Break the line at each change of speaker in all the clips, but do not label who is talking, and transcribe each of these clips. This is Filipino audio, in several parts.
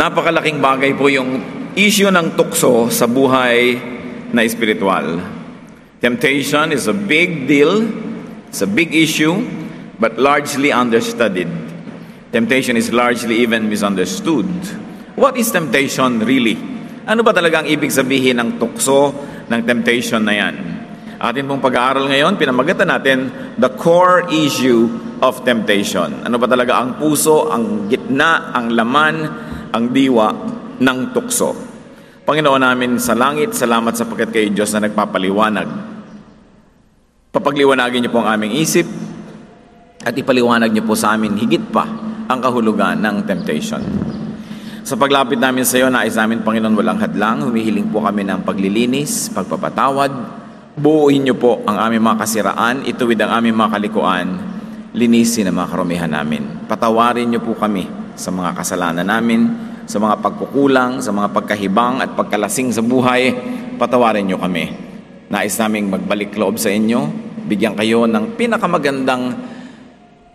Napakalaking bagay po yung issue ng tukso sa buhay na espiritual. Temptation is a big deal, it's a big issue, but largely understudied. Temptation is largely even misunderstood. What is temptation really? Ano ba talaga ang ibig sabihin ng tukso ng temptation na yan? Atin pong pag-aaral ngayon, pinamagatan natin the core issue of temptation. Ano ba talaga ang puso, ang gitna, ang laman, ang diwa ng tukso? Panginoon namin sa langit, salamat sapagkat kayo Diyos na nagpapaliwanag. Papagliwanagin niyo po ang aming isip at ipaliwanag niyo po sa amin higit pa ang kahulugan ng temptation. Sa paglapit namin sa iyo, nais namin Panginoon walang hadlang, humihiling po kami ng paglilinis, pagpapatawad. Buuin niyo po ang aming mga kasiraan, ituwid ang aming mga kalikuan, linisin ang mga karumihan namin. Patawarin niyo po kami sa mga kasalanan namin, sa mga pagkukulang, sa mga pagkahibang at pagkalasing sa buhay. Patawarin niyo kami. Nais naming magbalik loob sa inyo, bigyan kayo ng pinakamagandang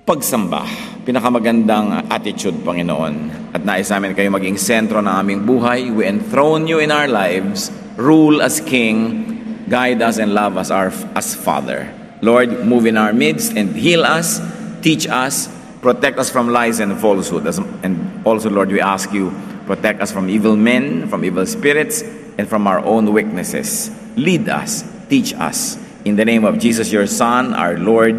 pagsamba, pinakamagandang attitude, Panginoon. At nais namin kayo maging sentro ng aming buhay. We enthrone you in our lives, rule as King, guide us and love us as Father. Lord, move in our midst and heal us, teach us, protect us from lies and falsehood. And also, Lord, we ask you, protect us from evil men, from evil spirits, and from our own weaknesses. Lead us, teach us. In the name of Jesus, your Son, our Lord,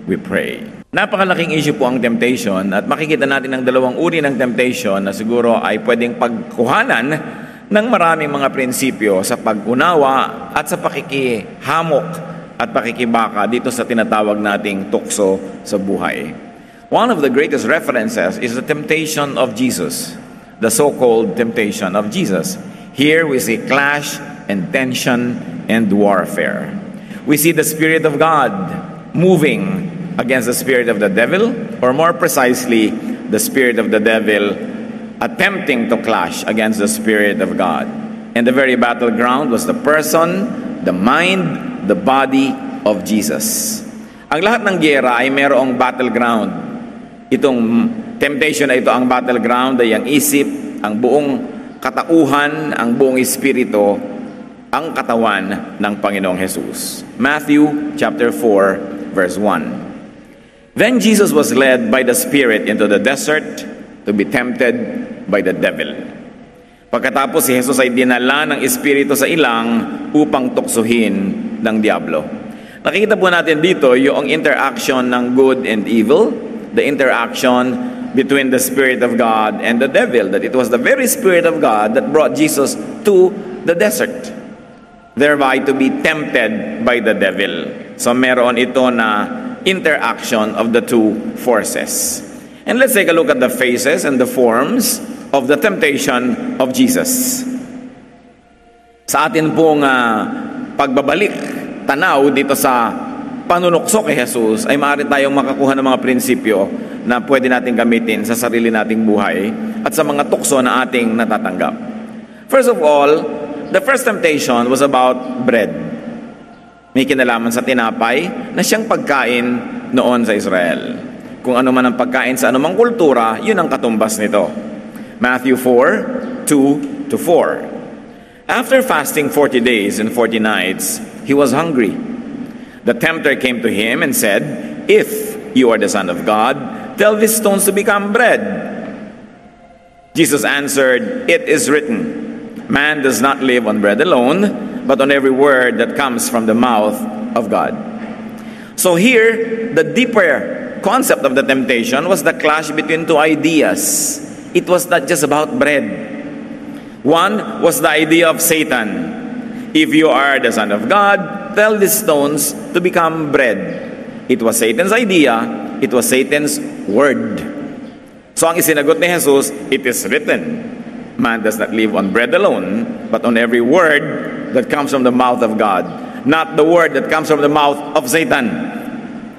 we pray. Napakalaking issue po ang temptation at makikita natin ang dalawang uri ng temptation na siguro ay pwedeng pagkuhanan ng maraming mga prinsipyo sa pag-unawa at sa pakikihamok at pakikibaka dito sa tinatawag nating tukso sa buhay. One of the greatest references is the temptation of Jesus, the so-called temptation of Jesus. Here we see clash and tension and warfare. We see the Spirit of God moving against the spirit of the devil, or more precisely, the spirit of the devil attempting to clash against the Spirit of God. And the very battleground was the person, the mind, the body of Jesus. Ang lahat ng giyera ay mayroong battleground. Itong temptation na ito, ang battleground ay ang isip, ang buong katauhan, ang buong espiritu, ang katawan ng Panginoong Jesus. Matthew chapter 4, verse 1. Then Jesus was led by the Spirit into the desert to be tempted by the devil. Pagkatapos si Jesus ay dinala ng Espiritu sa ilang upang tuksohin ng Diablo. Nakikita po natin dito yung interaction ng good and evil, the interaction between the Spirit of God and the devil, that it was the very Spirit of God that brought Jesus to the desert, thereby to be tempted by the devil. So meron ito na interaction of the two forces. And let's take a look at the phases and the forms of the temptation of Jesus. Sa atin pong pagbabalik tanaw dito sa panunukso kay Jesus, ay maaari tayong makakuha ng mga prinsipyo na pwede natin gamitin sa sarili nating buhay at sa mga tukso na ating natatanggap. First of all, the first temptation was about bread. May kinalaman sa tinapay na siyang pagkain noon sa Israel. Kung ano man ang pagkain sa anumang kultura, yun ang katumbas nito. Matthew 4, 2-4. After fasting 40 days and 40 nights, he was hungry. The tempter came to him and said, "If you are the Son of God, tell these stones to become bread." Jesus answered, "It is written, man does not live on bread alone, but on every word that comes from the mouth of God." So here, the deeper concept of the temptation was the clash between two ideas. It was not just about bread. One was the idea of Satan. If you are the Son of God, tell these stones to become bread. It was Satan's idea. It was Satan's word. So ang isinagot ni Jesus, it is written, man does not live on bread alone, but on every word that comes from the mouth of God. Not the word that comes from the mouth of Satan,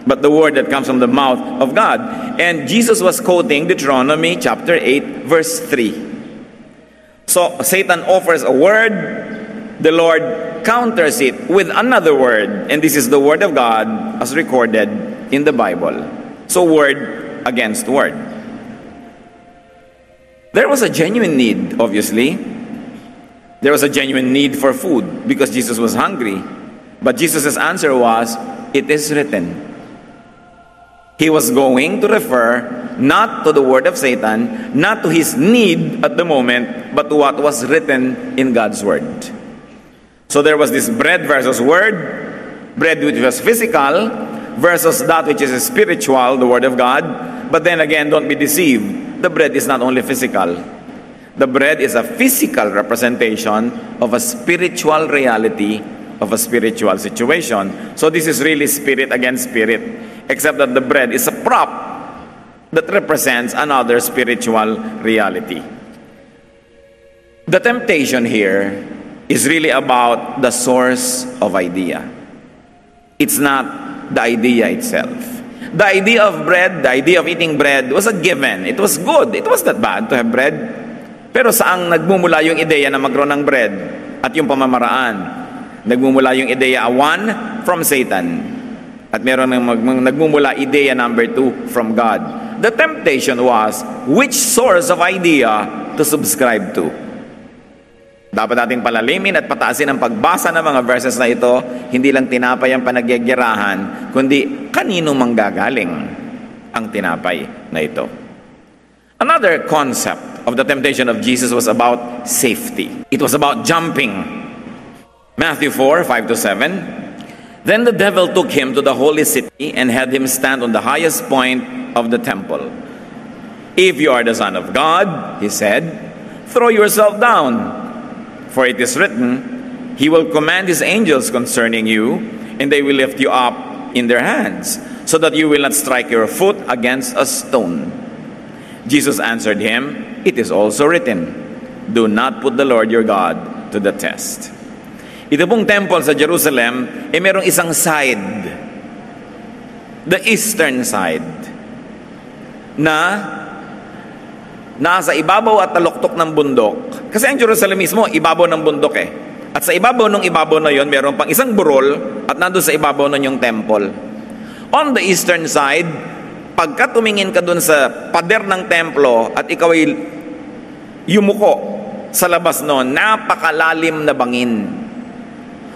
but the word that comes from the mouth of God. And Jesus was quoting Deuteronomy chapter 8, verse 3. So Satan offers a word, the Lord counters it with another word, and this is the word of God as recorded in the Bible. So word against word. There was a genuine need, obviously. There was a genuine need for food because Jesus was hungry. But Jesus' answer was, "It is written." He was going to refer not to the word of Satan, not to his need at the moment, but to what was written in God's word. So there was this bread versus word, bread which was physical versus that which is spiritual, the word of God. But then again, don't be deceived. The bread is not only physical. The bread is a physical representation of a spiritual reality, of a spiritual situation. So this is really spirit against spirit, except that the bread is a prop that represents another spiritual reality. The temptation here is really about the source of idea. It's not the idea itself. The idea of bread, the idea of eating bread was a given. It was good. It was not bad to have bread. Pero saang nagmumula yung ideya na magkaroon ng bread at yung pamamaraan? Nagmumula yung ideya 1 from Satan. At meron nagmumula ideya number 2 from God. The temptation was which source of idea to subscribe to. Dapat nating palalimin at pataasin ang pagbasa ng mga verses na ito, hindi lang tinapay ang panagyayarahan, kundi kanino manggagaling ang tinapay na ito. Another concept of the temptation of Jesus was about safety. It was about jumping. Matthew 4, 5-7. Then the devil took him to the holy city and had him stand on the highest point of the temple. "If you are the Son of God," he said, "throw yourself down. For it is written, He will command His angels concerning you, and they will lift you up in their hands, so that you will not strike your foot against a stone." Jesus answered him, "It is also written, do not put the Lord your God to the test." Ito pong temple sa Jerusalem, merong isang side, the eastern side, na nasa ibabaw at taluktok ng bundok. Kasi ang Jerusalem mismo, ibabaw ng bundok eh. At sa ibabaw ng ibabaw na yon, meron pang isang burol at nandun sa ibabaw nun yung temple. On the eastern side, pagka tumingin ka dun sa pader ng templo at ikaw ay yumuko sa labas nun, napakalalim na bangin.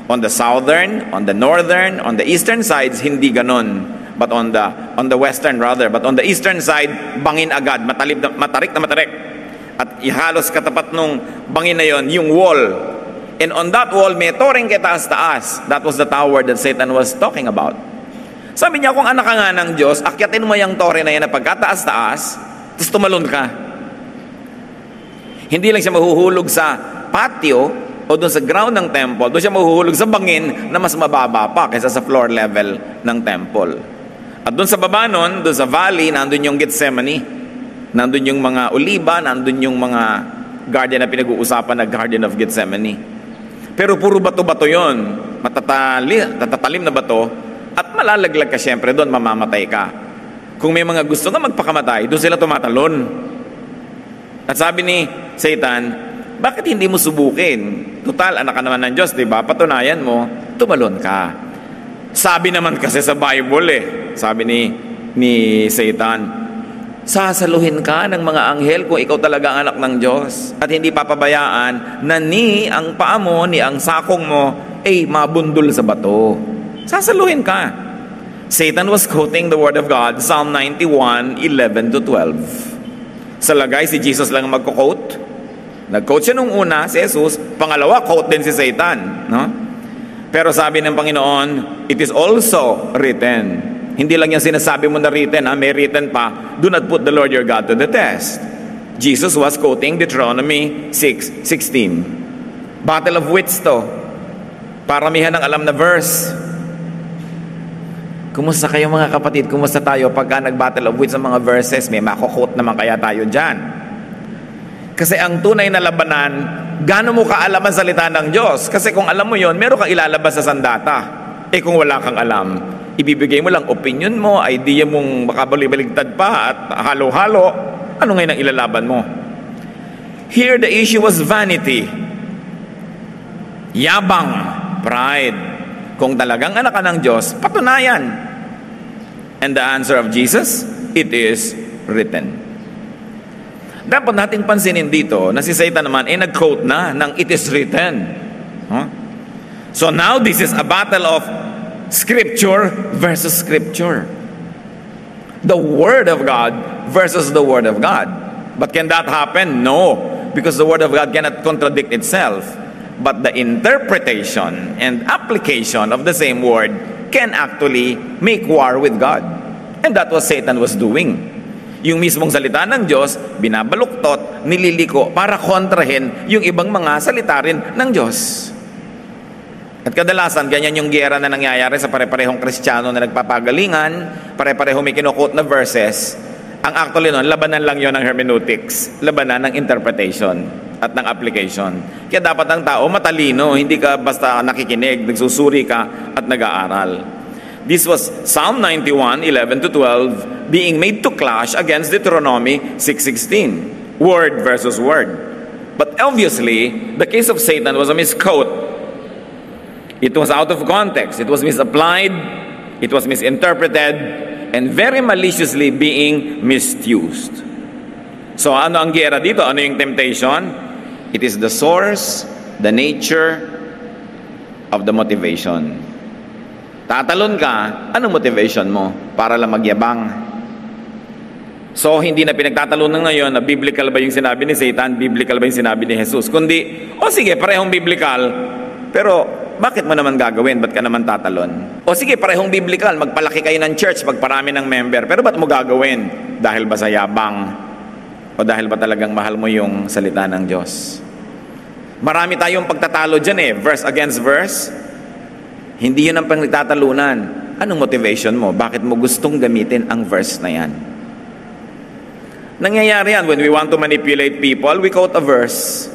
On the southern, on the northern, on the eastern sides, hindi ganon. But on the western rather, but on the eastern side, bangin agad, matarik na matarik. At ihalos katapat nung bangin na yon, yung wall. And on that wall, may toreng kataas-taas. That was the tower that Satan was talking about. Sabi niya, kung anak ka nga ng Diyos, akyatin mo yung tore na yan na pagkataas-taas, tapos tumalon ka. Hindi lang siya mahuhulog sa patio o doon sa ground ng temple, doon siya mahuhulog sa bangin na mas mababa pa kaysa sa floor level ng temple. At doon sa baba nun, doon sa valley, nandun yung Gethsemane. Nandun yung mga oliba, nandun yung mga garden na pinag-uusapan na Garden of Gethsemane. Pero puro bato-bato yun. Matatalim na bato. At malalaglag ka syempre doon, mamamatay ka. Kung may mga gusto na magpakamatay, doon sila tumatalon. At sabi ni Satan, bakit hindi mo subukin? Total, anak ka naman ng Diyos, diba? Patunayan mo, tumalon ka. Sabi naman kasi sa Bible sabi ni Satan, sasaluhin ka ng mga anghel kung ikaw talaga ang anak ng Diyos at hindi papabayaan na ni ang paa mo, ni ang sakong mo mabundol sa bato. Sasaluhin ka. Satan was quoting the word of God, Psalm 91, 11-12. Sa lagay, si Jesus lang magko-quote. Nag-quote siya nung una, si Jesus. Pangalawa, quote din si Satan. No? Pero sabi ng Panginoon, it is also written. Hindi lang yan sinasabi mo na written, may written pa, do not put the Lord your God to the test. Jesus was quoting Deuteronomy 6:16. Battle of wits to. Paramihan ng alam na verse. Kumusta kayo mga kapatid? Kumusta tayo pagka nag-battle of wits sa mga verses? May makukot naman kaya tayo dyan. Kasi ang tunay na labanan, gaano mo kaalaman salita ng Diyos? Kasi kung alam mo yon, meron kang ilalabas sa sandata. Kung wala kang alam, ibibigay mo lang opinion mo, idea mong makabalibaligtad pa at halo-halo, ano ngayon ang ilalaban mo? Here the issue was vanity. Yabang, pride. Kung talagang anak ka ng Diyos, patunayan. And the answer of Jesus, it is written. Dapat nating pansinin dito na si Satan naman ay nag-quote na ng it is written. So now this is a battle of Scripture versus Scripture. The Word of God versus the Word of God. But can that happen? No, because the Word of God cannot contradict itself. But the interpretation and application of the same Word can actually make war with God. And that was Satan was doing. Yung mismong salita ng Diyos, binabaluktot, nililiko para kontrahin yung ibang mga salita rin ng Diyos. At kadalasan, ganyan yung giyera na nangyayari sa pare-parehong Kristiyano na nagpapagalingan, pare-parehong may kinukot na verses. Ang actually nun, labanan lang yon ng hermeneutics, labanan ng interpretation at ng application. Kaya dapat ang tao matalino, hindi ka basta nakikinig, nagsusuri ka at nag-aaral. This was Psalm 91, 11-12, being made to clash against Deuteronomy 6:16. Word versus word. But obviously, the case of Satan was a misquote. It was out of context. It was misapplied. It was misinterpreted. And very maliciously being misused. So ano ang giyera dito? Ano yung temptation? It is the source, the nature of the motivation. Tatalon ka, anong motivation mo? Para lang magyabang. So, hindi na pinagtatalunan ngayon na biblical ba yung sinabi ni Satan, biblical ba yung sinabi ni Jesus. Kundi, sige, parehong biblical, pero bakit mo naman gagawin? Ba't ka naman tatalon? Sige, parehong biblical, magpalaki kayo ng church, magparami ng member, pero ba't mo gagawin? Dahil ba sa yabang? O dahil ba talagang mahal mo yung salita ng Diyos? Marami tayong pagtatalo dyan verse against verse. Hindi yun ang pangtatalunan. Anong motivation mo? Bakit mo gustong gamitin ang verse na yan? Nangyayari yan when we want to manipulate people, we quote a verse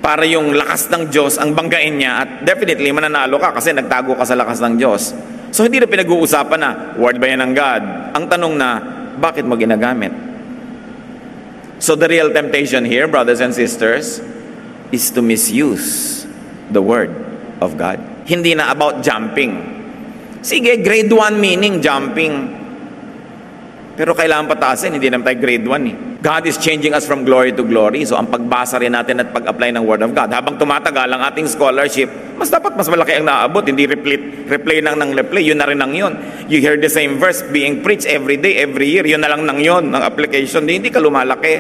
para yung lakas ng Diyos ang banggain niya at definitely mananalo ka kasi nagtago ka sa lakas ng Diyos. So hindi na pinag-uusapan na, word ba yan ng God? Ang tanong na, bakit mo ginagamit? So the real temptation here, brothers and sisters, is to misuse the word of God. Hindi na about jumping. Sige, grade 1 meaning jumping. Pero kailangan pataasin, hindi naman tayo grade 1 God is changing us from glory to glory. So ang pagbasa rin natin at pag-apply ng Word of God, habang tumatagal ang ating scholarship, mas malaki ang naabot. Hindi replay ng replay, yun na rin ang yun. You hear the same verse being preached every day, every year, yun na lang ng yun, ng application. Hindi ka lumalaki.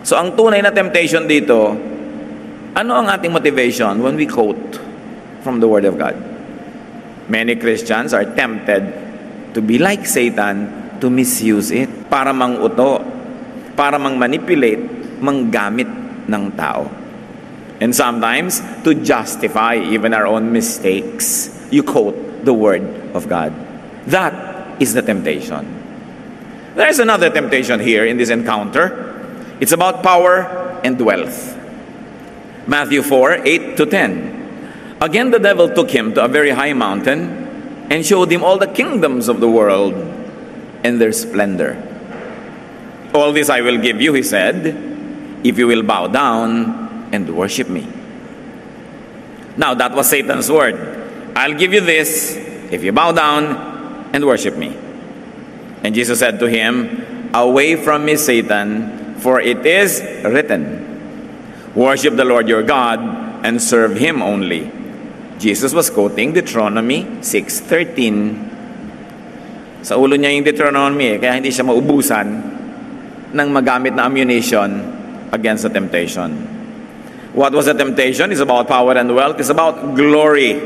So ang tunay na temptation dito, ano ang ating motivation when we quote from the Word of God? Many Christians are tempted to be like Satan, to misuse it, para manguto, para mang-manipulate, manggamit ng tao. And sometimes, to justify even our own mistakes, you quote the Word of God. That is the temptation. There is another temptation here in this encounter. It's about power and wealth. Matthew 4, 8-10. Again, the devil took him to a very high mountain and showed him all the kingdoms of the world and their splendor. All this I will give you, he said, if you will bow down and worship me. Now, that was Satan's word. I'll give you this if you bow down and worship me. And Jesus said to him, away from me, Satan, for it is written, worship the Lord your God and serve him only. Jesus was quoting Deuteronomy 6:13. Sa ulo niya yung Deuteronomy, kaya hindi siya maubusan ng magamit na ammunition against the temptation. What was the temptation? It's about power and wealth. It's about glory.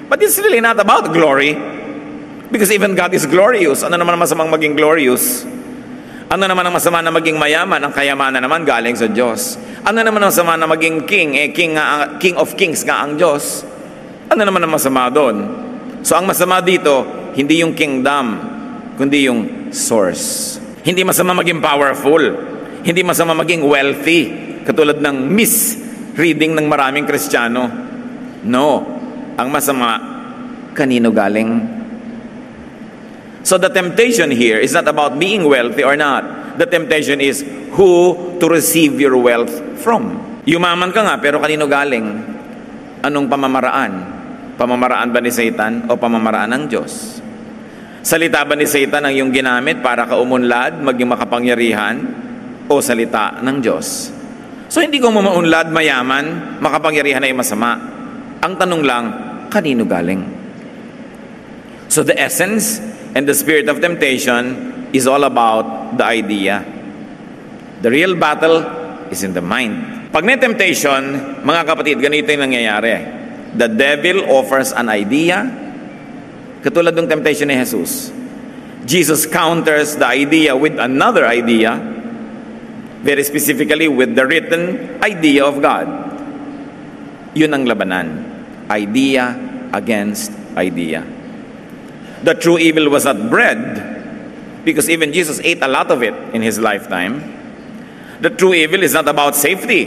But it's really not about glory. Because even God is glorious. Ano naman ang masamang maging glorious? Ano naman ang masama na maging mayaman? Ang kayamanan naman galing sa Diyos. Ano naman ang masama na maging king? King of kings nga ang Diyos. Ano naman ang masama doon? So ang masama dito, hindi yung kingdom, kundi yung source. Hindi masama maging powerful. Hindi masama maging wealthy. Katulad ng misreading ng maraming Kristiyano. No. Ang masama, kanino galing? So the temptation here is not about being wealthy or not. The temptation is who to receive your wealth from. Yumaman ka nga, pero kanino galing? Anong pamamaraan? Pamamaraan ba ni Satan o pamamaraan ng Diyos? Salita ba ni Satan ang iyong ginamit para ka umunlad, maging makapangyarihan, o salita ng Diyos? So hindi kung maunlad, mayaman, makapangyarihan ay masama. Ang tanong lang, kanino galing? So the essence and the spirit of temptation is all about the idea. The real battle is in the mind. Pag may temptation, mga kapatid, ganito yung nangyayari. The devil offers an idea, katulad ng temptation ni Jesus. Jesus counters the idea with another idea, very specifically with the written idea of God. Yun ang labanan. Idea against idea. The true evil was not bread, because even Jesus ate a lot of it in his lifetime. The true evil is not about safety,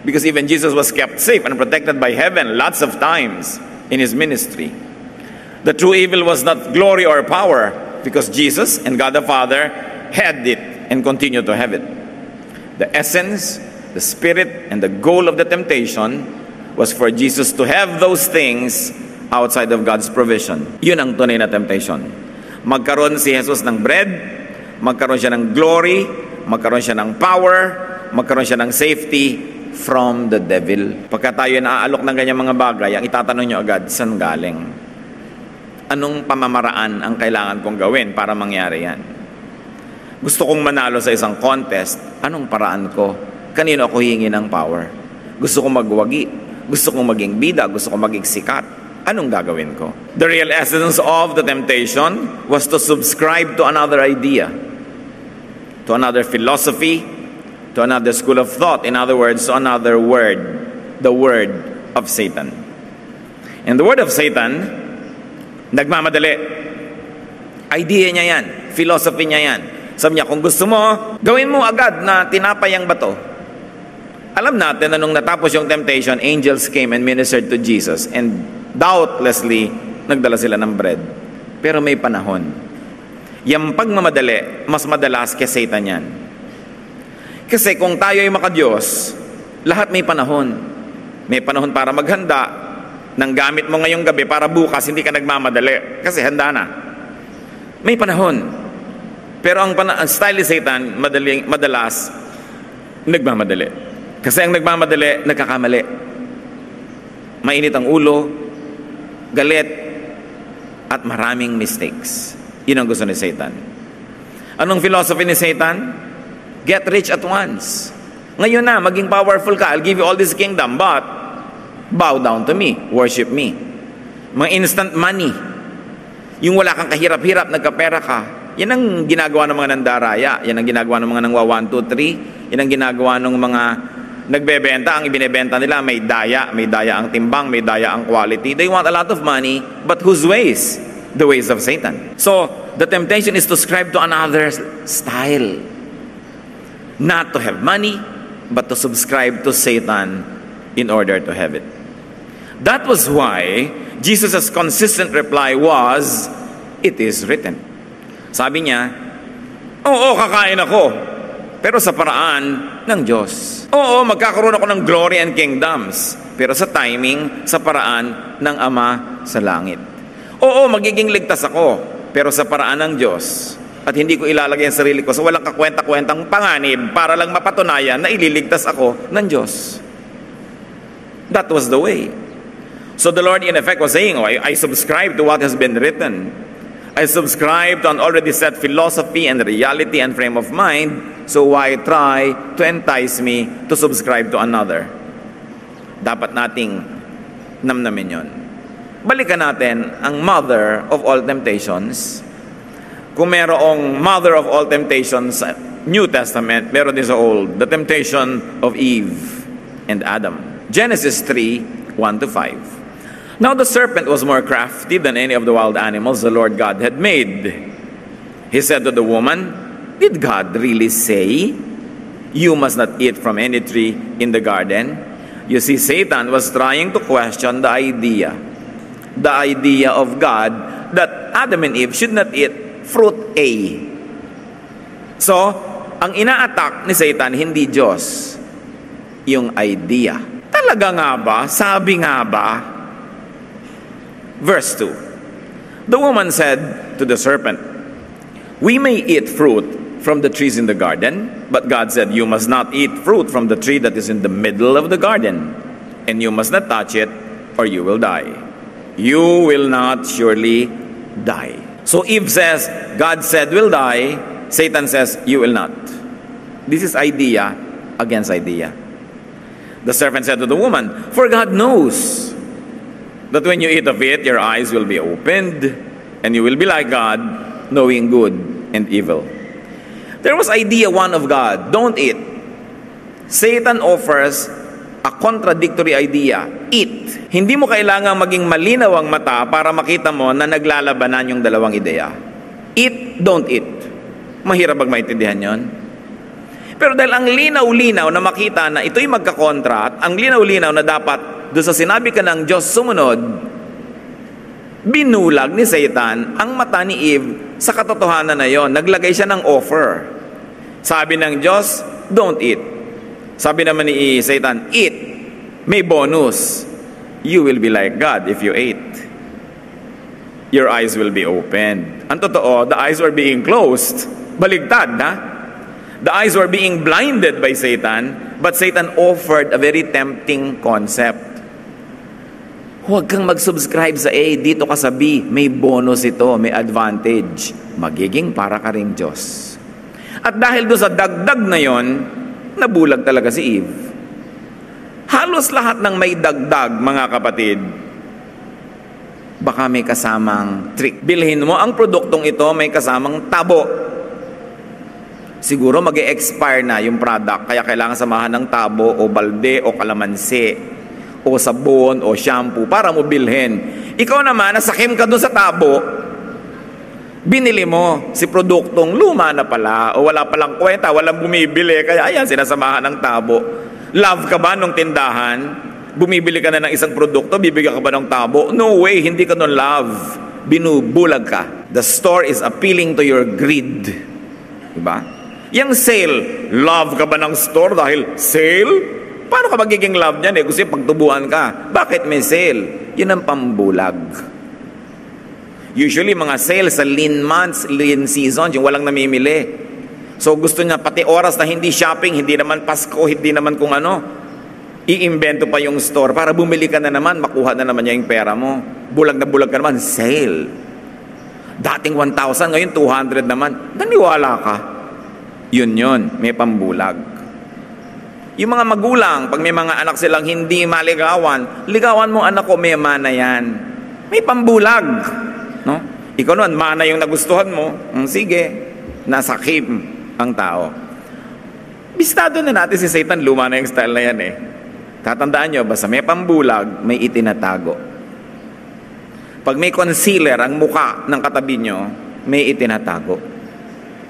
because even Jesus was kept safe and protected by heaven lots of times in his ministry. The true evil was not glory or power, because Jesus and God the Father had it and continue to have it. The essence, the spirit, and the goal of the temptation was for Jesus to have those things outside of God's provision. Yun ang tunay na temptation. Magkaroon si Jesus ng bread, magkaroon siya ng glory, magkaroon siya ng power, magkaroon siya ng safety from the devil. Pagka tayo naaalok ng ganyang mga bagay, ang itatanong nyo agad, saan galing? Anong pamamaraan ang kailangan kong gawin para mangyari yan? Gusto kong manalo sa isang contest, anong paraan ko? Kanino ako hihingi ng power? Gusto kong magwagi, gusto kong maging bida, gusto kong maging sikat. Anong gagawin ko? The real essence of the temptation was to subscribe to another idea, to another philosophy, to another school of thought. In other words, to another word, the word of Satan. And the word of Satan, nagmamadali. Idea niya yan, philosophy niya yan. Sabi niya, kung gusto mo, gawin mo agad na tinapay ang bato. Alam natin na nung natapos yung temptation, angels came and ministered to Jesus, and doubtlessly, nagdala sila ng bread. Pero may panahon. Yung pagmamadali, mas madalas kay Satan yan. Kasi kung tayo ay makadiyos, lahat may panahon. May panahon para maghanda ng gamit mo ngayong gabi para bukas hindi ka nagmamadali. Kasi handa na. May panahon. Pero ang style ni Satan, madalas, nagmamadali. Kasi ang nagmamadali, nagkakamali. Mainit ang ulo, galit, at maraming mistakes. Yun ang gusto ni Satan. Anong philosophy ni Satan? Get rich at once. Ngayon na, maging powerful ka. I'll give you all this kingdom, but bow down to me. Worship me. Mga instant money. Yung wala kang kahirap-hirap, nagkapera ka. Yan ang ginagawa ng mga nandaraya. Yan ang ginagawa ng mga nangwa 1, 2, 3. Yan ang ginagawa ng mga nagbebenta. Ang ibinebenta nila, may daya ang timbang, may daya ang quality. They want a lot of money, but whose ways? The ways of Satan. So, the temptation is to ascribe to another style. Not to have money, but to subscribe to Satan in order to have it. That was why Jesus' consistent reply was, it is written. Sabi niya, oo, kakain ako, pero sa paraan ng Diyos. Oo, magkakaroon ako ng glory and kingdoms, pero sa timing, sa paraan ng Ama sa langit. Oo, magiging ligtas ako, pero sa paraan ng Diyos. At hindi ko ilalagay ang sarili ko sa walang kakwenta-kwentang panganib para lang mapatunayan na ililigtas ako ng Diyos. That was the way. So the Lord in effect was saying, I subscribe to what has been written. I subscribe to an already set philosophy and reality and frame of mind, so why try to entice me to subscribe to another? Dapat nating namnamin yun. Balikan natin ang mother of all temptations. Kung merong mother of all temptations sa New Testament, meron din sa Old, the temptation of Eve and Adam. Genesis 3, 1-5. Now the serpent was more crafty than any of the wild animals the Lord God had made. He said to the woman, did God really say, you must not eat from any tree in the garden? You see, Satan was trying to question the idea of God that Adam and Eve should not eat fruit A. So, ang ina-attack ni Satan, hindi Diyos, yung idea. Talaga nga ba? Sabi nga ba? Verse 2. The woman said to the serpent, "We may eat fruit from the trees in the garden, but God said, you must not eat fruit from the tree that is in the middle of the garden, and you must not touch it, or you will die. You will not surely die." So Eve says, God said will die. Satan says, you will not. This is idea against idea. The serpent said to the woman, "For God knows that when you eat of it, your eyes will be opened, and you will be like God, knowing good and evil." There was idea one of God, don't eat. Satan offers a contradictory idea, eat. Hindi mo kailangan maging malinaw ang mata para makita mo na naglalabanan yung dalawang ideya. Eat, don't eat. Mahirap bang maintindihan yon? Pero dahil ang linaw-linaw na makita na ito'y magkakontra, at ang linaw-linaw na dapat doon sa sinabi ka ng Diyos sumunod, binulag ni Satan ang mata ni Eve sa katotohanan na yon. Naglagay siya ng offer. Sabi ng Diyos, don't eat. Sabi naman ni Satan, eat. May bonus. You will be like God if you ate. Your eyes will be opened. Ang totoo, the eyes were being closed. Baligtad, ha? The eyes were being blinded by Satan, but Satan offered a very tempting concept. Huwag kang mag-subscribe sa A, dito ka sa B, may bonus ito, may advantage. Magiging para ka ring Diyos. At dahil doon sa dagdag na yon, nabulag talaga si Eve. Halos lahat ng may dagdag, mga kapatid, baka may kasamang trick. Bilhin mo ang produktong ito, may kasamang tabo. Siguro mag-e-expire na yung product, kaya kailangan samahan ng tabo o balde o kalamansi o sabon o shampoo para mo bilhin. Ikaw naman, nasakim ka doon sa tabo, binili mo si produktong luma na pala o wala palang kwenta, walang bumibili, kaya ayan, sinasamahan ng tabo. Love ka ba nung tindahan? Bumibili ka na ng isang produkto, bibigyan ka ba ng tabo? No way, hindi ka nun love. Binubulag ka. The store is appealing to your greed. Diba? Yung sale, love ka ba ng store dahil sale? Paano ka magiging love niyan? Kasi pagtubuan ka. Bakit may sale? Yun ang pambulag. Usually, mga sale sa lean months, lean seasons, yung walang namimili. So, gusto niya pati oras na hindi shopping, hindi naman Pasko, hindi naman kung ano, iimbento pa yung store para bumili ka na naman, makuha na naman niya yung pera mo. Bulag na bulag ka naman, sale. Dating 1,000, ngayon 200 naman. Naniwala ka. Yun, may pambulag. Yung mga magulang, pag may mga anak silang hindi maligawan, ligawan mo anak ko, may mana yan. May pambulag. No? Ikaw naman, mana yung nagustuhan mo. Sige, nasakim ang tao. Bistado na natin si Satan, luma na yung style na yan eh. Tatandaan nyo, basta may pambulag, may itinatago. Pag may concealer ang muka ng katabi nyo, may itinatago.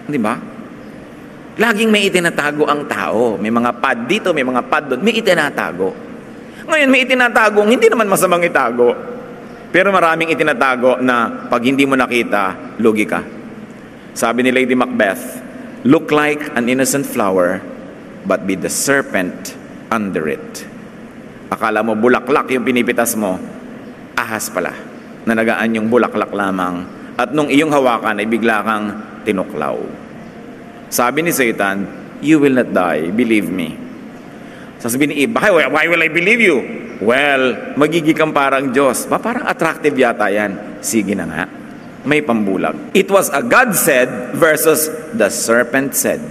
Di ba? Laging may itinatago ang tao. May mga pad dito, may mga pad doon. May itinatago. Ngayon, may itinatagong hindi naman masamang itago. Pero maraming itinatago na pag hindi mo nakita, lugi ka. Sabi ni Lady Macbeth, look like an innocent flower, but be the serpent under it. Akala mo bulaklak yung pinipitas mo, ahas pala. Nanagaan yung bulaklak lamang. At nung iyong hawakan ay bigla kang tinuklaw. Sabi ni Satan, you will not die, believe me. Sasabihin ni Eve, why will I believe you? Well, magiging kang parang Diyos. Parang attractive yata yan. Sige na nga, may pambulag. It was a God said versus the serpent said.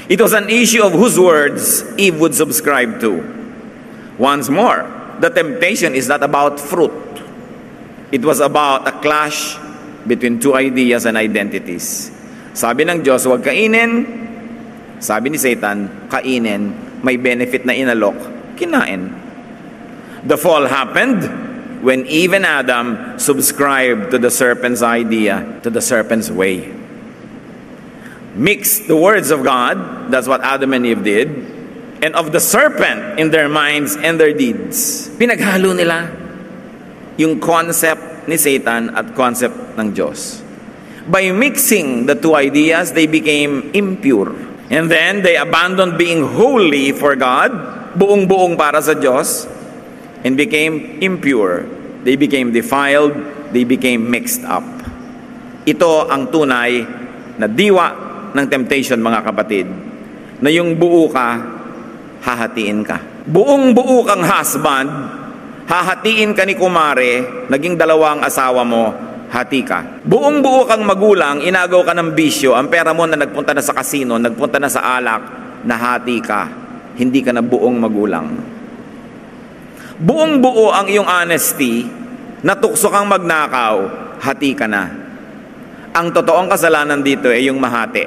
It was an issue of whose words Eve would subscribe to. Once more, the temptation is not about fruit. It was about a clash between two ideas and identities. Sabi ng Diyos, huwag kainin. Sabi ni Satan, kainin. May benefit na inalok, kinain. The fall happened when Eve and Adam subscribed to the serpent's idea, to the serpent's way. Mixed the words of God, that's what Adam and Eve did, and of the serpent in their minds and their deeds. Pinaghalo nila yung concept ni Satan at concept ng Diyos. By mixing the two ideas, they became impure. And then, they abandoned being holy for God, buong-buong para sa Diyos, and became impure they became defiled, they became mixed up. Ito ang tunay na diwa ng temptation, mga kapatid, na yung buo ka, hahatiin ka. Buong buo kang husband, hahatiin ka ni kumare, naging dalawang asawa mo, hati ka. Buong buo kang magulang, inagaw ka ng bisyo, ang pera mo na nagpunta na sa kasino, nagpunta na sa alak, nahati ka. Hindi ka na buong magulang. Buong buo ang iyong honesty, natukso kang magnakaw, hati ka na. Ang totoong kasalanan dito ay yung mahati.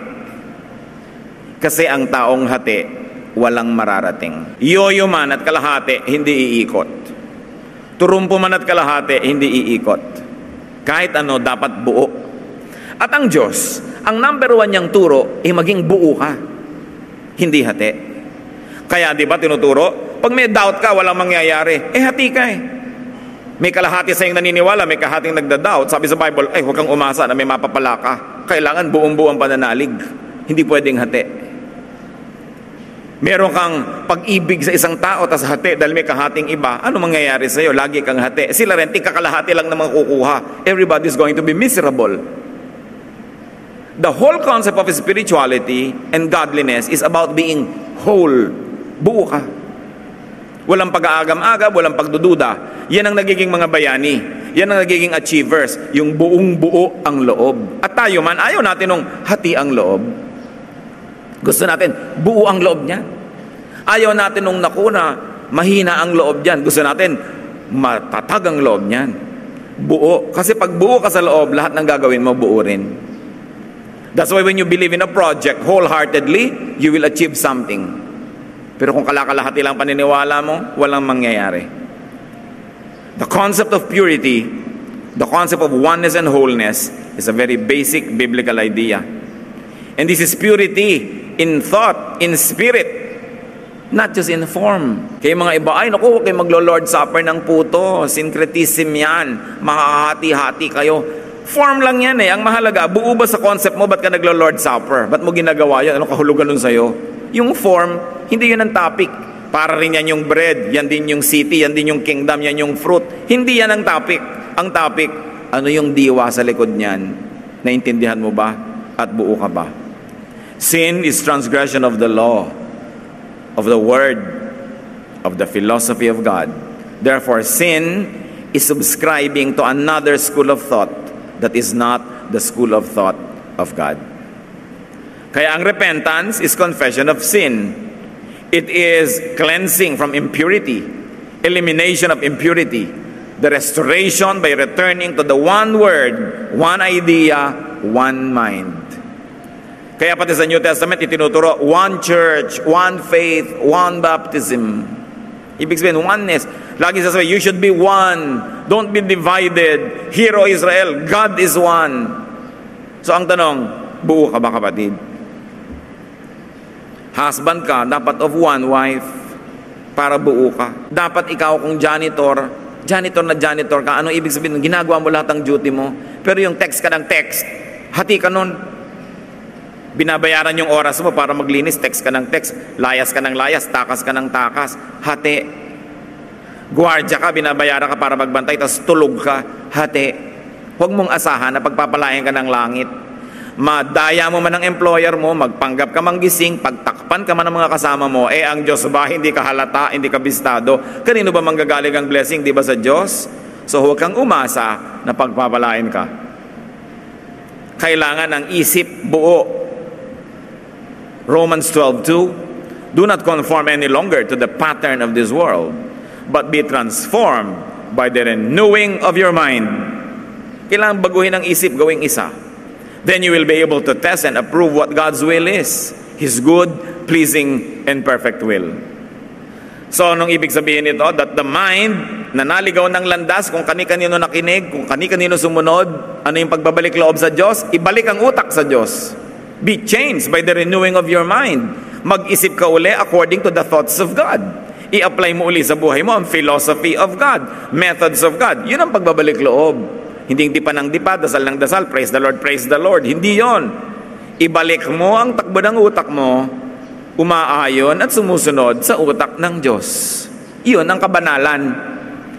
Kasi ang taong hati, walang mararating. Yoyo man at kalahati, hindi iikot. Turumpo man at kalahati, hindi iikot. Kahit ano, dapat buo. At ang Diyos, ang number 1 niyang turo, ay maging buo ka. Hindi hati. Kaya di ba tinuturo, pag may doubt ka, walang mangyayari. Hati ka eh. May kalahati sa iyong naniniwala, may kahating nagda-doubt. Sabi sa Bible, huwag kang umasa na may mapapala ka. Kailangan buong-buo ang pananalig. Hindi pwedeng hati. Meron kang pag-ibig sa isang tao, tas hati dahil may kahating iba. Ano mangyayari sa iyo? Lagi kang hati. Sila rin, kakalahati lang naman kukuha. Everybody's going to be miserable. The whole concept of spirituality and godliness is about being whole. Buo ka. Walang pag-aagam-agam, walang pagdududa. Yan ang nagiging mga bayani. Yan ang nagiging achievers. Yung buong buo ang loob. At tayo man, ayaw natin nung hati ang loob. Gusto natin, buo ang loob niya. Ayaw natin nung nakuna, mahina ang loob niyan. Gusto natin, matatag ang loob niyan. Buo. Kasi pag buo ka sa loob, lahat ng gagawin mo, buo rin. That's why when you believe in a project wholeheartedly, you will achieve something. Pero kung kalakalahati lang paniniwala mo, walang mangyayari. The concept of purity, the concept of oneness and wholeness is a very basic biblical idea. And this is purity in thought, in spirit, not just in form. Kaya mga iba, ay naku, huwag kayo maglo-Lord Supper ng puto, syncretism yan, makakahati-hati kayo. Form lang yan eh. Ang mahalaga, buo ba sa concept mo, ba't ka naglo-Lord Supper? Ba't mo ginagawa yan? Ano kahulugan nun sa'yo? Yung form, hindi yun ang topic. Para rin yan yung bread, yan din yung city, yan din yung kingdom, yan yung fruit. Hindi yan ang topic. Ang topic, ano yung diwa sa likod niyan? Naintindihan mo ba? At buo ka ba? Sin is transgression of the law, of the word, of the philosophy of God. Therefore, sin is subscribing to another school of thought that is not the school of thought of God. Kaya ang repentance is confession of sin. It is cleansing from impurity, elimination of impurity, the restoration by returning to the one word, one idea, one mind. Kaya pati sa New Testament, itinuturo, one church, one faith, one baptism. Ibig sabihin, oneness. Lagi sasabihin, you should be one. Don't be divided. Hear, O Israel, God is one. So ang tanong, buo ka ba, kapatid? Husband ka, dapat of one wife para buo ka. Dapat ikaw kung janitor na janitor ka, ano ibig sabihin? Ginagawa mo lahat ng duty mo. Pero yung text ka ng text, hati ka nun. Binabayaran yung oras mo para maglinis, text ka ng text, layas ka ng layas, takas ka ng takas, hati. Guardia ka, binabayaran ka para magbantay, tapos tulog ka, hati. Huwag mong asahan na pagpapalayan ka ng langit. Madaya mo man ang employer mo, magpanggap ka manggising, pagtakpan ka man ng mga kasama mo, ang Diyos ba, hindi ka halata, hindi ka bistado. Kanino ba manggagaling ang blessing, di ba sa Diyos? So huwag kang umasa na pagpapalain ka. Kailangan ang isip buo. Romans 12:2, do not conform any longer to the pattern of this world, but be transformed by the renewing of your mind. Kailangan baguhin ang isip, gawing isa. Then you will be able to test and approve what God's will is, His good, pleasing, and perfect will. So, anong ibig sabihin nito? That the mind na naligaw ng landas, kung kani-kanino nakinig, kung kani-kanino sumunod, ano yung pagbabalik loob sa Diyos? Ibalik ang utak sa Diyos. Be changed by the renewing of your mind. Mag-isip ka uli according to the thoughts of God. I-apply mo uli sa buhay mo ang philosophy of God, methods of God. Yun ang pagbabalik loob. Hindi pa ng dipa, dasal ng dasal, praise the Lord, praise the Lord. Hindi yon. Ibalik mo ang takbo ng utak mo, umaayon at sumusunod sa utak ng Diyos. Iyon ang kabanalan.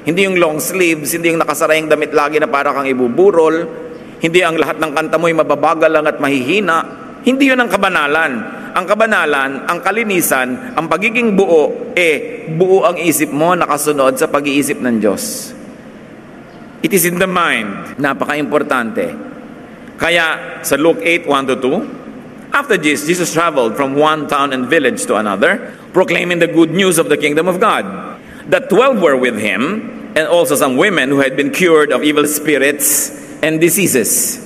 Hindi yung long sleeves, hindi yung nakasarayang damit lagi na para kang ibuburol, hindi ang lahat ng kanta mo'y mababagal lang at mahihina. Hindi yun ang kabanalan. Ang kabanalan, ang kalinisan, ang pagiging buo, buo ang isip mo nakasunod sa pag-iisip ng Diyos. It is in the mind. Napaka-importante. Kaya sa Luke 8:1-2, after Jesus traveled from one town and village to another, proclaiming the good news of the kingdom of God. The 12 were with him, and also some women who had been cured of evil spirits and diseases.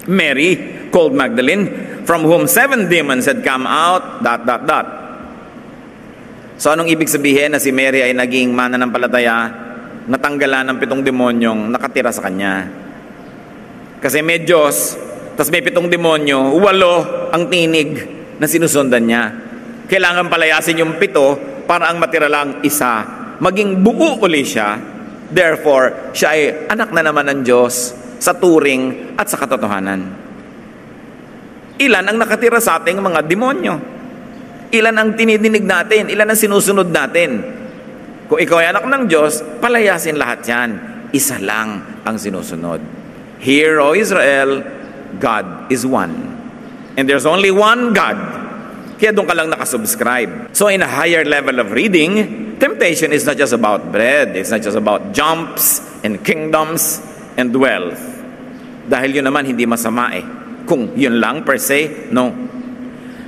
Mary, called Magdalene, from whom 7 demons had come out, ... So anong ibig sabihin na si Mary ay naging mananampalataya, natanggalan ng 7 demonyong nakatira sa kanya? Kasi may Diyos, tas may 7 demonyo, 8 ang tinig na sinusundan niya. Kailangan palayasin yung 7 para ang matira lang 1. Maging buo uli siya. Therefore, siya ay anak na naman ng Diyos sa turing at sa katotohanan. Ilan ang nakatira sa ating mga demonyo? Ilan ang tinidinig natin? Ilan ang sinusunod natin? Kung ikaw ay anak ng Diyos, palayasin lahat yan. 1 lang ang sinusunod. Hear, O Israel, God is one. And there's only one God. Kaya doon ka lang nakasubscribe. So in a higher level of reading, temptation is not just about bread. It's not just about jumps and kingdoms and wealth. Dahil yun naman hindi masama Kung yun lang per se, no.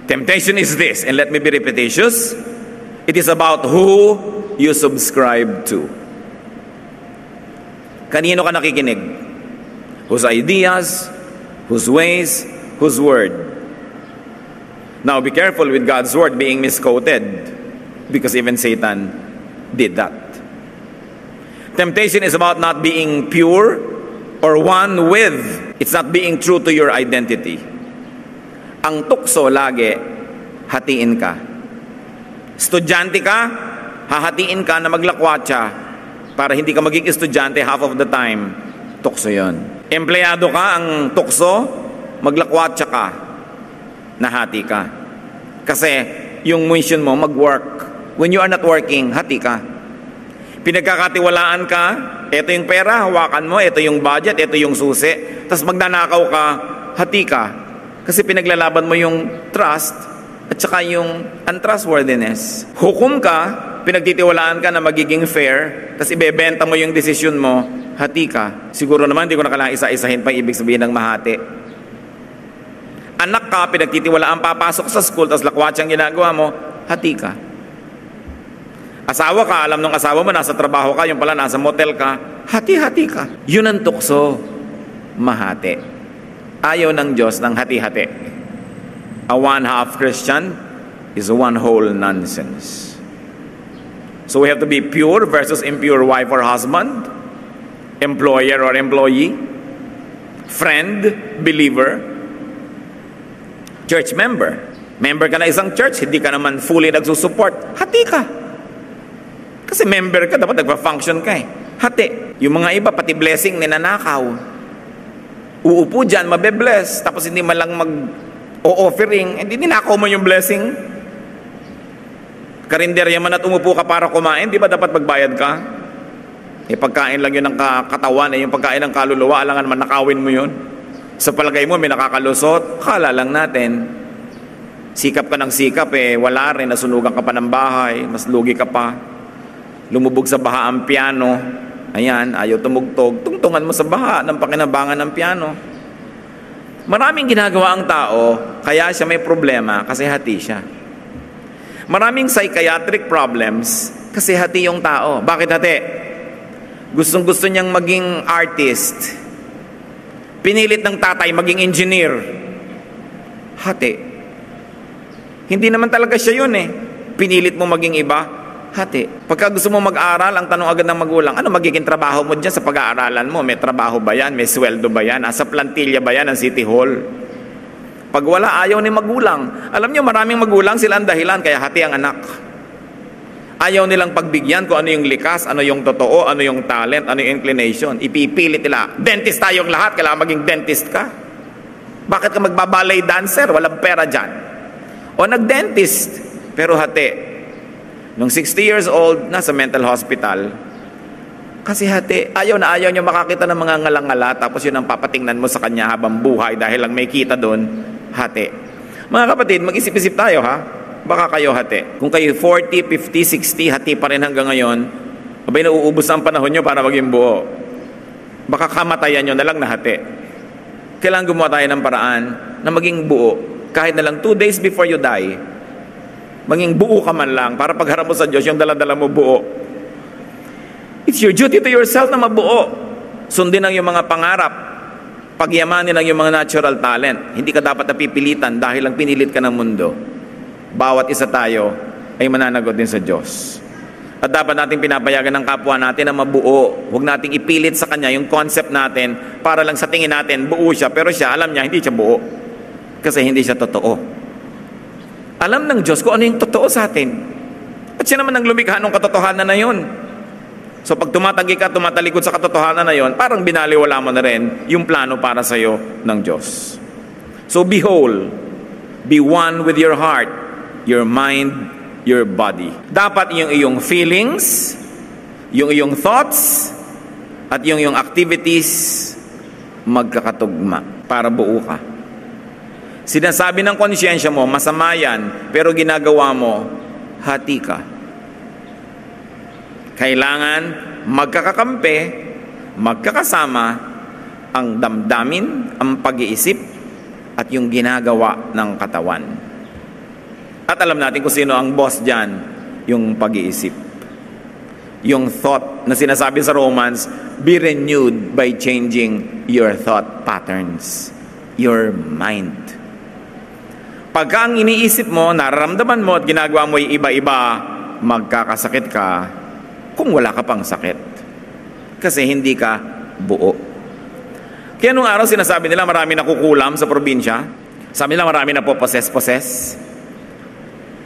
Temptation is this, and let me be repetitious. It is about who you subscribe to. Kanino ka nakikinig? Whose ideas, whose ways, whose word. Now be careful with God's word being misquoted, because even Satan did that. Temptation is about not being pure or one with. It's not being true to your identity. Ang tukso lagi, hatiin ka. Estudyante ka, hahatiin ka na maglakwatsa para hindi ka maging estudyante half of the time. Tukso yon. Empleyado ka, ang tukso, maglakwatsa ka, nahati ka. Kasi yung mission mo, mag-work. When you are not working, hati ka. Pinagkakatiwalaan ka, ito yung pera, hawakan mo, ito yung budget, ito yung susi, tapos magnanakaw ka, hati ka. Kasi pinaglalaban mo yung trust at saka yung untrustworthiness. Hukom ka, pinagtitiwalaan ka na magiging fair, tapos ibebenta mo yung desisyon mo, hati ka. Siguro naman, hindi ko na kailangan isa-isahin pa ibig sabihin ng mahati. Anak ka, pinagtitiwalaan papasok sa school, tapos lakwatsang ginagawa mo, hati ka. Asawa ka, alam nung asawa mo, nasa trabaho ka, yung pala nasa motel ka, hati-hati ka. Yun ang tukso, mahati. Ayaw ng Diyos ng hati-hati. A one-half Christian is a one-whole nonsense. So we have to be pure versus impure wife or husband, employer or employee, friend, believer, church member. Member ka na isang church, hindi ka naman fully nagsusupport, hati ka. Kasi member ka, dapat nagpa-function ka Hati. Yung mga iba, pati blessing, ninanakaw. Uupo dyan, mabe-bless. Tapos hindi man lang mag-o-offering. Hindi ninakaw mo yung blessing. Karinderya man at umupo ka para kumain, di ba dapat magbayad ka? Pagkain lang yun ng katawan, yung pagkain ng kaluluwa, alangan man nakawin mo yun. Sa palagay mo, may nakakalusot, kala lang natin. Sikap ka ng sikap, wala rin, nasunugan ka pa ng bahay, mas lugi ka pa. Lumubog sa baha ang piano. Ayan, ayaw tumugtog. Tungtungan mo sa baha ng pakinabangan ng piano. Maraming ginagawa ang tao, kaya siya may problema kasi hati siya. Maraming psychiatric problems kasi hati yung tao. Bakit hati? Gustong-gusto niyang maging artist. Pinilit ng tatay maging engineer. Hati. Hindi naman talaga siya yun Pinilit mo maging iba. Hati. Pagka gusto mo mag-aral, ang tanong agad ng magulang, ano magiging trabaho mo dyan sa pag-aaralan mo? May trabaho ba yan? May sweldo ba yan? Nasa plantilla ba yan ng City Hall? Pag wala, ayaw ni magulang. Alam niyo, maraming magulang sila ang dahilan, kaya hati ang anak. Ayaw nilang pagbigyan kung ano yung likas, ano yung totoo, ano yung talent, ano yung inclination. Ipipilit nila. Dentist tayong lahat, kailangan maging dentist ka. Bakit ka magbabalay dancer? Walang pera dyan. O nag-dentist, pero hati. Nung 60 years old, nasa mental hospital, Kasi hati, ayaw na ayaw niya makakita ng mga ngalang-ngala, tapos yun ang papatingnan mo sa kanya habang buhay dahil lang may kita doon, hati. Mga kapatid, mag-isip-isip tayo ha. Baka kayo hati. Kung kayo 40, 50, 60, hati pa rin hanggang ngayon, abay nauubos ang panahon nyo para maging buo. Baka kamatayan nyo na lang na hati. Kailangan gumawa tayo ng paraan na maging buo. Kahit na lang 2 days before you die, maging buo ka man lang para pagharap mo sa Diyos, yung dala-dala mo buo. It's your duty to yourself na mabuo. Sundin ang iyong mga pangarap. Pagyamanin ang iyong mga natural talent. Hindi ka dapat napipilitan dahil lang pinilit ka ng mundo. Bawat isa tayo ay mananagot din sa Diyos. At dapat nating pinapayagan ng kapwa natin na mabuo. Huwag nating ipilit sa Kanya yung concept natin para lang sa tingin natin, buo siya. Pero siya, alam niya, hindi siya buo. Kasi hindi siya totoo. Alam ng Diyos kung ano yung totoo sa atin. At siya naman ang lumikha ng katotohanan na yun. So pag tumatagi ka, tumatalikod sa katotohanan na yon, parang binaliwala mo na rin yung plano para sa iyo ng Diyos. So be whole. Be one with your heart, your mind, your body. Dapat yung iyong feelings, yung iyong thoughts, at yung iyong activities magkakatugma para buo ka. Sinasabi ng konsyensya mo, masama yan, pero ginagawa mo, hati ka. Kailangan magkakakampi, magkakasama ang damdamin, ang pag-iisip, at yung ginagawa ng katawan. At alam natin kung sino ang boss dyan, yung pag-iisip. Yung thought na sinasabi sa Romans, be renewed by changing your thought patterns, your mind. Pagka ang iniisip mo, nararamdaman mo at ginagawa mo ay iba-iba, magkakasakit ka, kung wala ka pang sakit. Kasi hindi ka buo. Kaya nung araw sinasabi nila marami nakukulam sa probinsya. Sabi nila marami na po possess.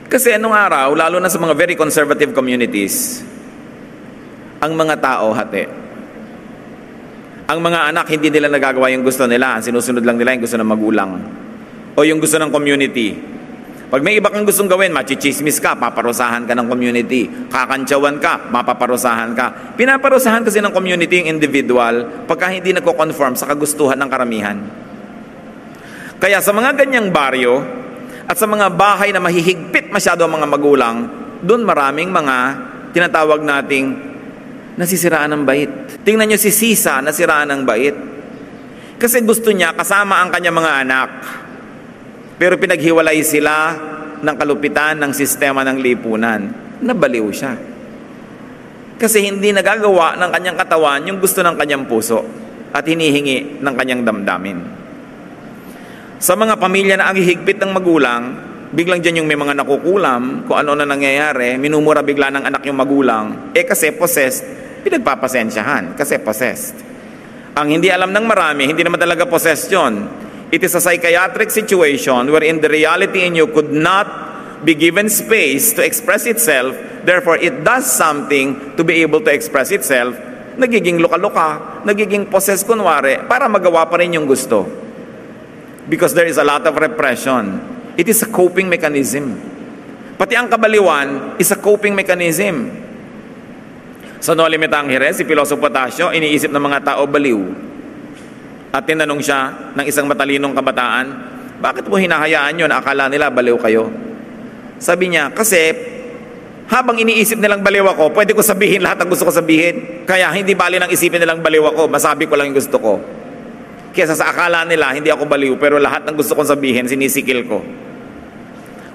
Kasi nung araw, lalo na sa mga very conservative communities, ang mga tao hati. Ang mga anak hindi nila nagagawa yung gusto nila. Ang sinusunod lang nila yung gusto ng magulang. O yung gusto ng community. Pag may iba kang gustong gawin, machichismis ka, paparusahan ka ng community. Kakantsawan ka, mapaparusahan ka. Pinaparusahan kasi ng community yung individual pagka hindi nagko-conform sa kagustuhan ng karamihan. Kaya sa mga ganyang baryo at sa mga bahay na mahihigpit masyado ang mga magulang, doon maraming mga tinatawag nating nasisiraan ng bait. Tingnan nyo si Sisa, nasiraan ng bait. Kasi gusto niya kasama ang kanyang mga anak. Pero pinaghiwalay sila ng kalupitan ng sistema ng lipunan. Nabaliw siya. Kasi hindi nagagawa ng kanyang katawan yung gusto ng kanyang puso at hinihingi ng kanyang damdamin. Sa mga pamilya na ang hihigpit ng magulang, biglang dyan yung may mga nakukulam, kung ano na nangyayari, minumura bigla ng anak yung magulang, kasi possessed, pinagpapasensyahan kasi possessed. Ang hindi alam ng marami, hindi naman talaga possessed yun. It is a psychiatric situation wherein the reality in you could not be given space to express itself. Therefore, it does something to be able to express itself. Nagiging luka-luka, nagiging possessed kunwari, para magawa pa rin yung gusto. Because there is a lot of repression. It is a coping mechanism. Pati ang kabaliwan is a coping mechanism. Sa No Limitang Hires, si Piloso Potasio, iniisip ng mga tao baliw. At tinanong siya ng isang matalinong kabataan, bakit mo hinahayaan yun? Akala nila baliw kayo. Sabi niya, kasi habang iniisip nilang baliw ako, pwede ko sabihin lahat ang gusto ko sabihin. Kaya hindi bali nang isipin nilang baliw ako, masabi ko lang yung gusto ko. Kesa sa akala nila, hindi ako baliw, pero lahat ng gusto kong sabihin, sinisikil ko.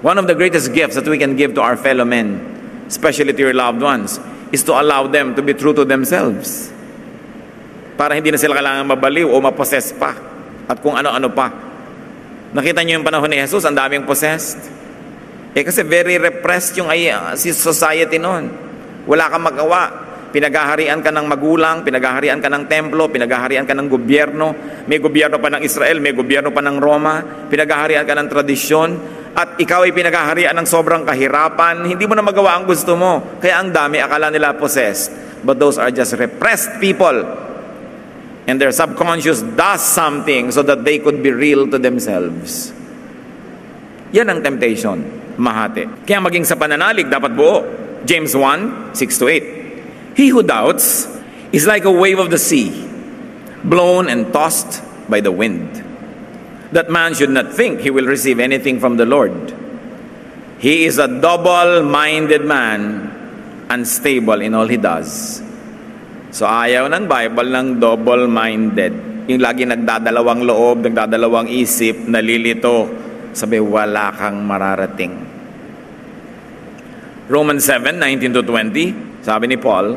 One of the greatest gifts that we can give to our fellow men, especially to your loved ones, is to allow them to be true to themselves. Para hindi na sila kailangan mabaliw o mapossess pa. At kung ano-ano pa. Nakita niyo yung panahon ni Jesus, ang daming possessed. Kasi very repressed yung society noon. Wala kang magawa. Pinaghaharian ka ng magulang, pinaghaharian ka ng templo, pinaghaharian ka ng gobyerno. May gobyerno pa ng Israel, may gobyerno pa ng Roma. Pinaghaharian ka ng tradisyon. At ikaw ay pinaghaharian ng sobrang kahirapan. Hindi mo na magawa ang gusto mo. Kaya ang dami, akala nila possessed. But those are just repressed people. And their subconscious does something so that they could be real to themselves. Yan ang temptation, mahati. Kaya maging sa pananalig, dapat buo. James 1:6-8. He who doubts is like a wave of the sea, blown and tossed by the wind. That man should not think he will receive anything from the Lord. He is a double-minded man, unstable in all he does. So ayaw ng Bible ng double-minded. Yung lagi nagdadalawang loob, nagdadalawang isip, nalilito. Sabi, wala kang mararating. Romans 7:19-20, sabi ni Paul,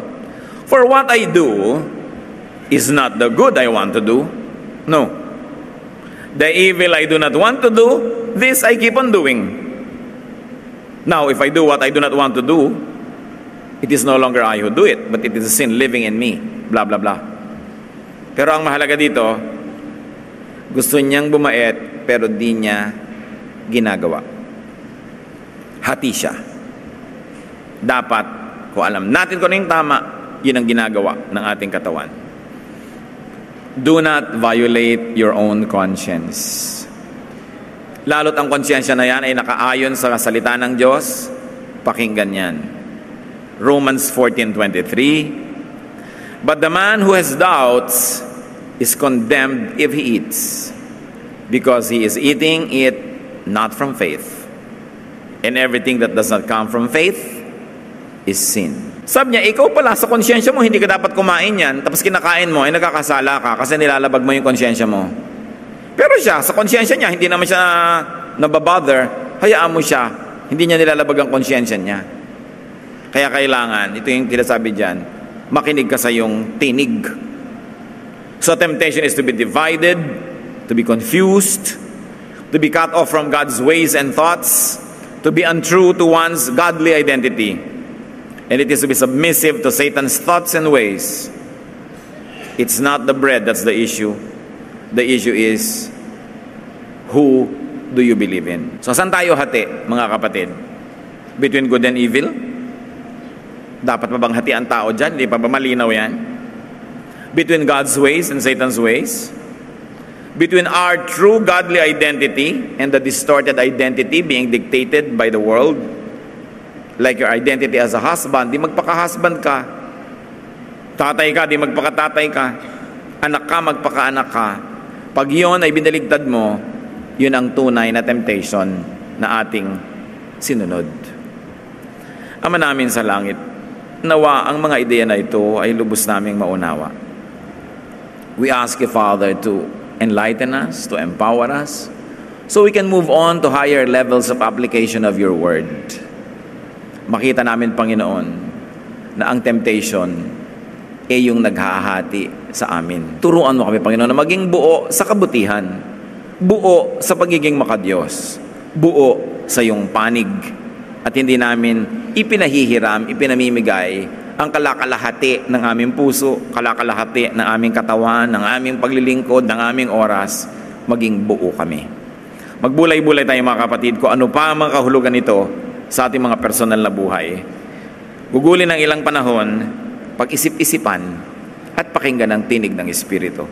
"For what I do is not the good I want to do. No. The evil I do not want to do, this I keep on doing. Now, if I do what I do not want to do, it is no longer I who do it, but it is the sin living in me." Blah, blah, blah. Pero ang mahalaga dito, gusto niyang bumait, pero di niya ginagawa. Hati siya. Dapat, kung alam natin kung ano yung tama, yun ang ginagawa ng ating katawan. Do not violate your own conscience. Lalo't ang konsyensya na yan ay nakaayon sa salita ng Diyos, pakinggan yan. Romans 14:23, "But the man who has doubts is condemned if he eats, because he is eating it not from faith. And everything that does not come from faith is sin." Sabi niya, ikaw pala sa konsyensya mo, hindi ka dapat kumain yan, tapos kinakain mo, ay nagkakasala ka kasi nilalabag mo yung konsyensya mo. Pero siya, sa konsyensya niya, hindi naman siya nababother, hayaan mo siya, hindi niya nilalabag ang konsyensya niya. Kaya kailangan, ito yung tinasabi dyan, makinig ka sa iyong tinig. So temptation is to be divided, to be confused, to be cut off from God's ways and thoughts, to be untrue to one's godly identity. And it is to be submissive to Satan's thoughts and ways. It's not the bread that's the issue. The issue is, who do you believe in? So saan tayo hati, mga kapatid? Between good and evil? Dapat pa bang hati ang tao dyan? Hindi pa ba malinaw yan? Between God's ways and Satan's ways? Between our true godly identity and the distorted identity being dictated by the world? Like your identity as a husband, di magpaka-husband ka. Tatay ka, di magpaka-tatay ka. Anak ka, magpaka-anak ka. Pag yun ay binaligtad mo, yun ang tunay na temptation na ating sinunod. Ama namin sa langit, nawa ang mga ideya na ito ay lubos naming maunawa. We ask you, Father, to enlighten us, to empower us, so we can move on to higher levels of application of your word. Makita namin, Panginoon, na ang temptation ay yung naghahati sa amin. Turuan mo kami, Panginoon, na maging buo sa kabutihan, buo sa pagiging makadiyos, buo sa iyong panig, at hindi namin ipinahihiram, ipinamimigay ang kalakalahati ng aming puso, kalakalahati ng aming katawan, ng aming paglilingkod, ng aming oras, maging buo kami. Magbulay-bulay tayo, mga kapatid, kung ano pa ang mga kahulugan nito sa ating mga personal na buhay. Gugulin ng ilang panahon, pag-isip-isipan, at pakinggan ang tinig ng Espiritu.